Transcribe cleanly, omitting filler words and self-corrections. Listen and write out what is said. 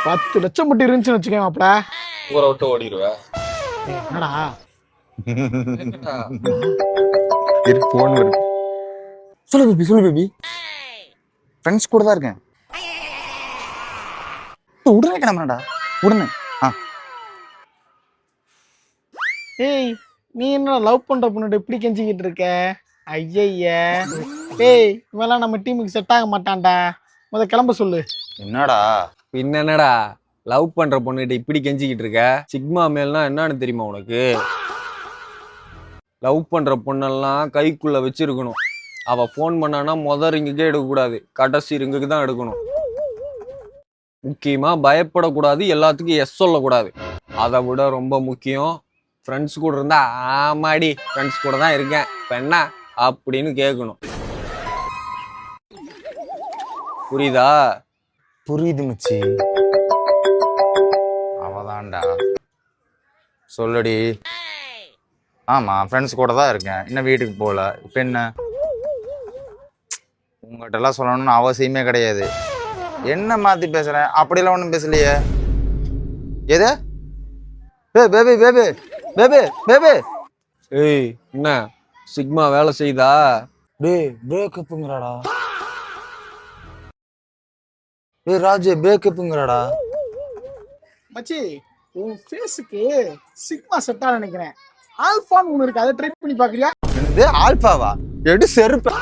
10 லட்சம் மட்டும் இருந்துச்சுன்னு வச்சுக்கேன் மாப்ள. ஊரை விட்டு ஓடிடுவேன். என்னடா போன் வருது. சொல்லு பேபி. ஃப்ரெண்ட்ஸ் கூட தான் இருக்கேன். உடனே கிளம்புறடா உடனே. ஏய், நீ என்ன லவ் பண்ற பொண்ணுகிட்ட இப்படி கெஞ்சிக்கிட்டு இருக்க? ஐயய்ய. ஏய், இவெல்லாம் நம்ம டீமுக்கு செட் ஆக மாட்டான்டா. கிளம்ப சொல்லு. என்னடா பின்ன என்னடா லவ் பண்ற பொண்ணுகிட்ட இப்படி கெஞ்சிக்கிட்டு இருக்க? சிக்மா மேல்னா என்னன்னு தெரியுமா உனக்கு? லவ் பண்ற பொண்ணெல்லாம் கைக்குள்ள வச்சிருக்கணும். அவ போன் பண்ணானா ரிங்குக்கே எடுக்கக்கூடாது, கடைசி ரிங்குக்கு தான் எடுக்கணும். முக்கியமா பயப்படக்கூடாது, எல்லாத்துக்கும் எஸ் சொல்லக்கூடாது. அதை விட ரொம்ப முக்கியம், ஃப்ரெண்ட்ஸ் கூட இருந்தா ஆமாடி ஃப்ரெண்ட்ஸ் கூட தான் இருக்கேன் இப்ப என்ன அப்படின்னு கேட்கணும். புரியுதா? புரியுது மச்சி. அவதான்டா. சொல்லுடி. ஆமா ஃப்ரெண்ட்ஸ் கூட தான் இருக்கேன், இன்னும் வீட்டுக்கு போகல. இப்ப என்ன உங்ககிட்ட எல்லாம் சொல்லணும்னு அவசியமே கிடையாது. என்ன மாத்தி பேசுறேன்? அப்படியெல்லாம் ஒண்ணும் பேசலையே. எது பேபி பேபி பேபி பேபி. ஏய், என்ன சிக்மா வேலை செய்தா? டேய் பிரேக்கப்புங்கறாடா. டேய் ராஜு பிரேக்கப்புங்கறாடா. மச்சி, உன் ஃபேஸுக்கு சிக்மா செட்டா நினைக்கிறேன். ஆல்பான்னு ஒண்ணு இருக்கு, அதை ட்ரை பண்ணி பாக்குறியா? என்னது ஆல்பாவா? எடு செருப்பு.